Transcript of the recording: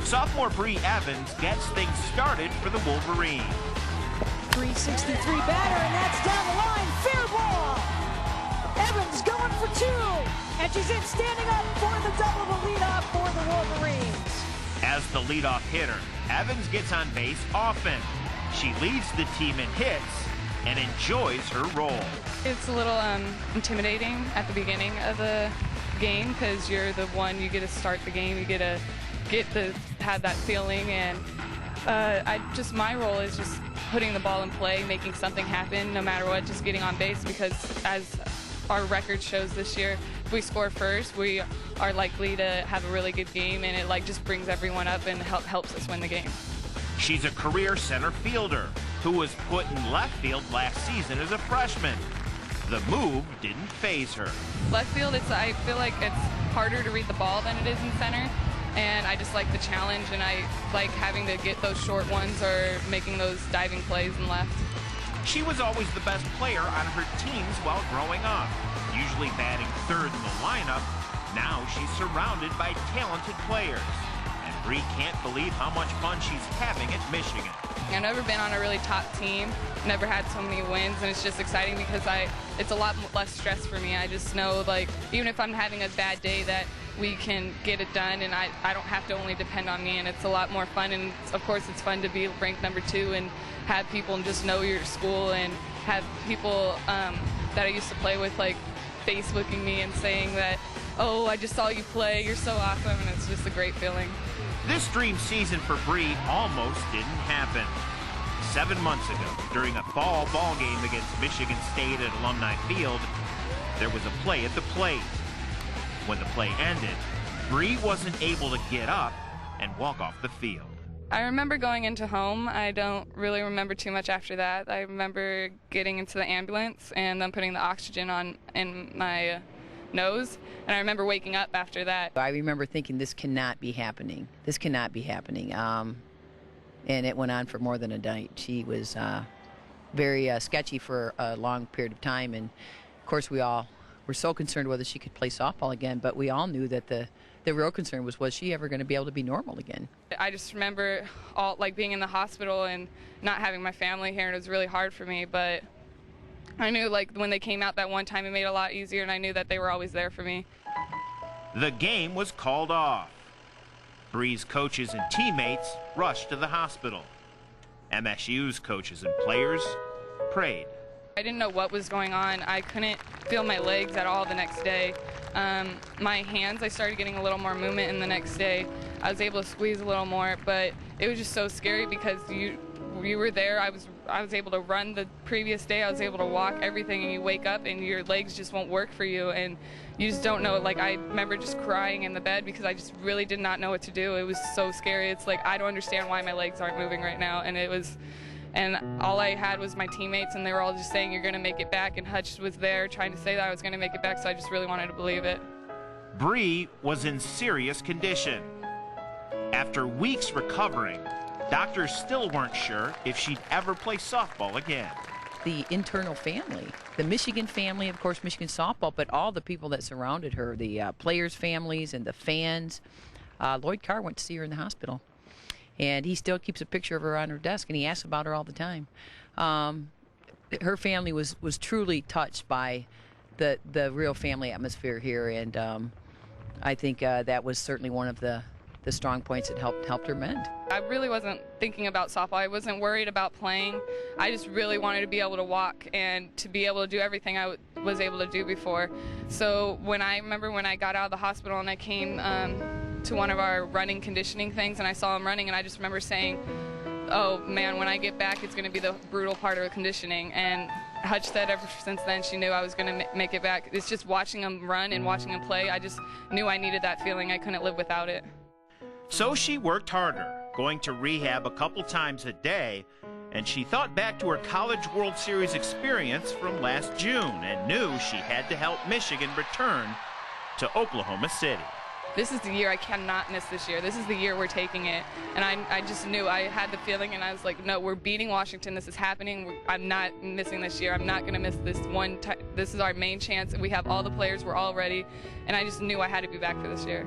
Sophomore Bree Evans gets things started for the Wolverines. 363 batter, and that's down the line. Fair ball. Evans going for two, and she's in standing up for the double, the leadoff for the Wolverines. As the leadoff hitter, Evans gets on base often. She leads the team in hits and enjoys her role. It's a little intimidating at the beginning of the game because you're the one, you get to start the game, you get to have that feeling, and my role is just putting the ball in play, making something happen no matter what, just getting on base, because as our record shows this year, if we score first, we are likely to have a really good game, and it just brings everyone up and helps us win the game. She's a career center fielder who was put in left field last season as a freshman. The move didn't faze her. Left field, I feel like it's harder to read the ball than it is in center, and I just like the challenge, and I like having to get those short ones or making those diving plays in left. She was always the best player on her teams while growing up, usually batting third in the lineup. Now she's surrounded by talented players, and Bree can't believe how much fun she's having at Michigan. I've never been on a really top team, never had so many wins, and it's just exciting because it's a lot less stress for me. I just know, even if I'm having a bad day, that we can get it done, and I don't have to only depend on me, and it's a lot more fun. And of course it's fun to be ranked #2 and have people just know your school, and have people that I used to play with Facebooking me and saying that, oh, I just saw you play, you're so awesome, and it's just a great feeling. This dream season for Bree almost didn't happen. 7 months ago, during a fall ball game against Michigan State at Alumni Field, there was a play at the plate. When the play ended, Bree wasn't able to get up and walk off the field. I remember going into home. I don't really remember too much after that. I remember getting into the ambulance and then putting the oxygen on in my nose, and I remember waking up after that. I remember thinking, this cannot be happening. This cannot be happening. And it went on for more than a night. She was very sketchy for a long period of time, and of course we all were so concerned whether she could play softball again, but we all knew that the real concern was she ever going to be able to be normal again? I just remember being in the hospital and not having my family here, and it was really hard for me, but I knew when they came out that one time, it made it a lot easier, and I knew that they were always there for me. The game was called off. Bree's coaches and teammates rushed to the hospital. MSU's coaches and players prayed. I didn't know what was going on. I couldn't feel my legs at all the next day. My hands, I started getting a little more movement, and the next day I was able to squeeze a little more, but it was just so scary because you were there. I was able to run the previous day. I was able to walk, everything, and you wake up and your legs just won't work for you, and you just don't know. I remember just crying in the bed because I just really did not know what to do. It was so scary. It's I don't understand why my legs aren't moving right now, and all I had was my teammates, and they were all just saying, you're going to make it back, and Hutch was there trying to say that I was going to make it back, so I just really wanted to believe it. Bree was in serious condition. After weeks recovering, doctors still weren't sure if she'd ever play softball again. The internal family, the Michigan family, of course, Michigan softball, but all the people that surrounded her, the players' families and the fans. Lloyd Carr went to see her in the hospital, and he still keeps a picture of her on her desk, and he asks about her all the time. Her family was truly touched by the real family atmosphere here, and I think that was certainly one of the strong points that helped her mend. I really wasn't thinking about softball. I wasn't worried about playing. I just really wanted to be able to walk and to be able to do everything I was able to do before. So when I got out of the hospital and I came to one of our running conditioning things, and I saw him running, and I just remember saying, oh man, when I get back, it's going to be the brutal part of conditioning. And Hutch said ever since then she knew I was going to make it back. It's just watching him run and watching him play. I just knew I needed that feeling. I couldn't live without it. So she worked harder, going to rehab a couple times a day, and she thought back to her College World Series experience from last June and knew she had to help Michigan return to Oklahoma City. This is the year I cannot miss this year. This is the year we're taking it. And I just knew, I had the feeling, and I was like, no, we're beating Washington. This is happening. I'm not missing this year. I'm not going to miss this one time. This is our main chance. We have all the players. We're all ready. And I just knew I had to be back for this year.